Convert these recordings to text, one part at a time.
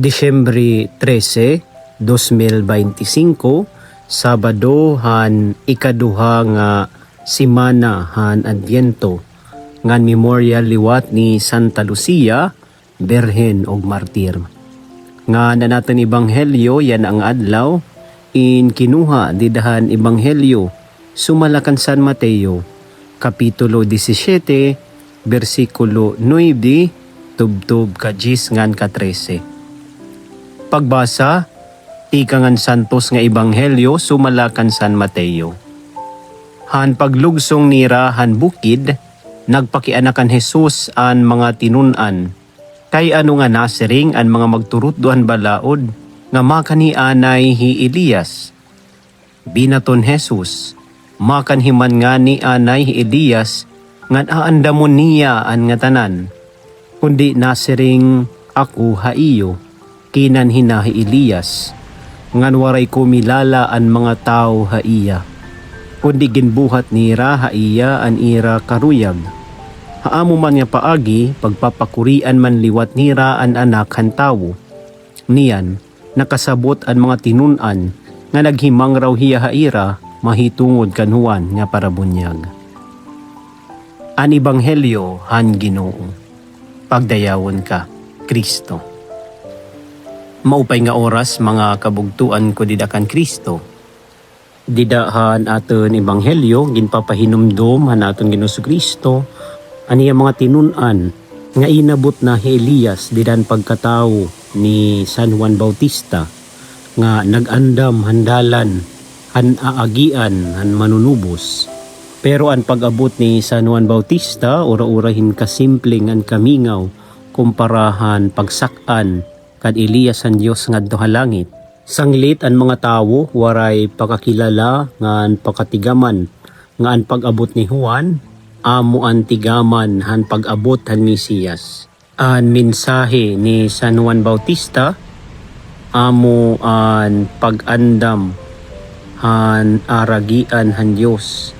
Disyembre 13, 2025, Sabado han ikaduha nga simana han Adviento ngan memorial liwat ni Santa Lucia, Berhen og Martir. Nga na natin ebanghelyo yan ang adlaw in kinuha didahan ebanghelyo sumalakan San Mateo kapitulo 17 bersikulo 9 tubtub ka 10 ngan ka 13. Pagbasa, ikangan santos nga ebanghelyo sumalakan San Mateo. Han paglugsong nira han bukid, nagpakianakan Jesus an mga tinunan. Kay ano nga nasiring an mga magturut duhan balaod, nga makan hi anay hi Elias. Binaton Jesus, makan himan nga ni anay hi Elias, ngan aandamon niya an nga tanan. Kundi nasiring ako ha iyo. Kinan hinahi Elias, ngan waray kumilala an mga tao ha iya. Kundi ginbuhat nira ha iya an ira karuyag. Haamo man nga paagi, pagpapakurian man liwat nira an anak han tawo. Niyan, nakasabot an mga tinunan, nga naghimang raw hiya ha ira, mahitungod kanhuan nga parabunyag. An ebanghelyo han Ginoo. Pagdayawon ka, Kristo. Maupay nga oras mga kabugtuan ko didakan Kristo. Didahan aton ebanghelyo ginpapahinumdom han aton Ginoong Kristo aniya mga tinunan nga inabot na hi Elias didan pagkatao ni San Juan Bautista nga nagandam handalan han aagian han manunubos. Pero ang pag-abot ni San Juan Bautista ura-urahin kasimple ngan kamingaw kumparahan pagsakan kad Elias ang Diyos ngadto ha langit. Sanglit ang mga tawo waray pakakilala ngan pakatigaman nga ang pag-abot ni Juan amo ang tigaman han pag-abot han Mesiyas. Ang mensahe ni San Juan Bautista amo ang pag-andam han aragian han Diyos.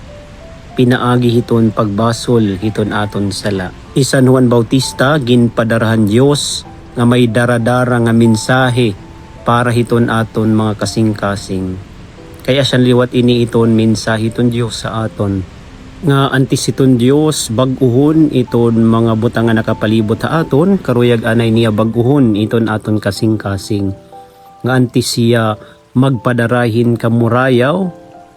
Pinaagi hiton pagbasol hiton aton sala. Ni San Juan Bautista ginpadarahan Diyos nga may daradara nga mensahe para hiton aton mga kasing-kasing. Kaya siya liwat ini iton mensahe hiton Diyos sa aton. Nga antis hiton Diyos baguhon iton mga butang nga nakapalibot sa aton, karuyag anay niya baguhon iton aton kasing-kasing. Nga antis siya magpadarahin kamurayaw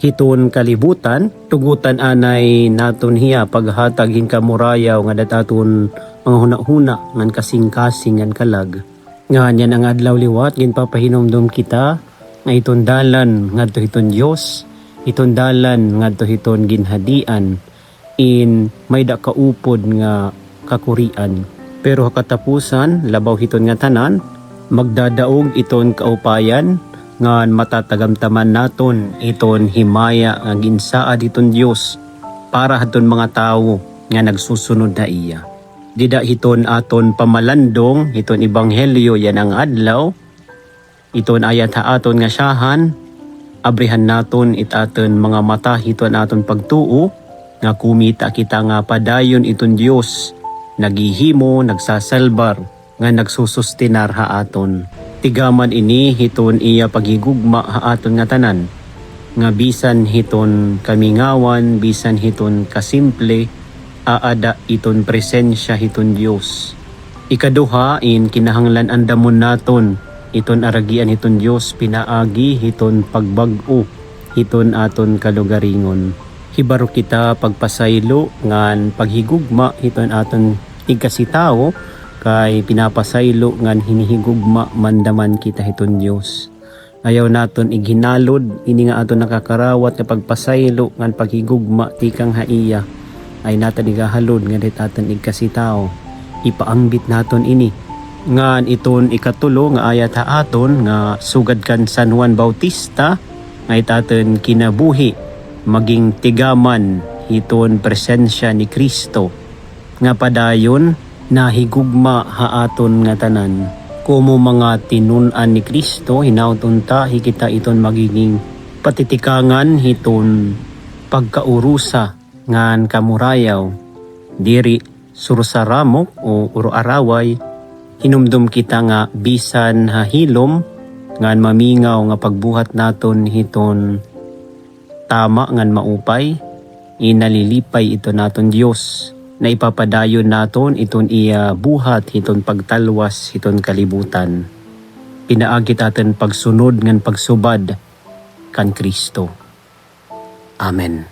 hiton kalibutan, tugutan anay naton hiya paghatag hin kamurayaw nga dataton mga huna-huna ngan kasing-kasing ngan kalag. Nga yan ang adlaw liwat ginpapahinomdom kita nga iton dalan ngadto hiton Dios, iton dalan ngadto hiton ginhadian in may da kaupod nga kakurian. Pero katapusan labaw hiton nga tanan magdadaog iton kaupayan ngan matatagamtaman naton iton himaya nga ginsaad iton Dios para haton mga tawo nga nagsusunod na iya. Dida hiton aton pamalandong, hiton ebanghelyo yan ang adlaw. Iton ayat ha aton nga syahan, abrihan naton itaton mga mata hiton aton pagtuo, nga kumita kita nga padayon iton Dios, naghihimo, nagsasalbar, nga nagsusustinar ha aton. Tigaman ini hiton iya pagigugma ha aton nga tanan, nga bisan hiton kamingawan, bisan hiton kasimple, aada iton presensya hiton Dios. Ikaduha in kinahanglan andamon naton iton aragian hiton Dios pinaagi hiton pagbag-o hiton aton kalugaringon. Hibaro kita pagpasaylo ngan paghigugma hiton aton igkasitao kay pinapasaylo ngan hinihigugma mandaman kita hiton Dios. Ayaw naton ighinalod ini nga aton nakakarawat nga pagpasaylo ngan paghigugma tikang haiya ay natin igahalod nga dit aton igkasitao. Ipaangbit naton ini. Ngan iton ikatulo nga ayat ha aton nga sugad kan San Juan Bautista nga itaton kinabuhi maging tigaman hiton presensya ni Kristo. Nga padayon nahigugma ha aton nga tanan. Kumo mga tinunan ni Kristo hinawton ta hikita iton magiging patitikangan hiton pagkaurusa ngan kamurayaw diri sursaramok o uro araway Hinumdum kita nga bisan hilom ngan mamingaw nga pagbuhat naton hiton tama ngan maupay, inalilipay ito naton Dios na ipapadayon naton iton iya buhat hiton pagtalwas hiton kalibutan. Pinaagi aten pagsunod ngan pagsubad kan Kristo. Amen.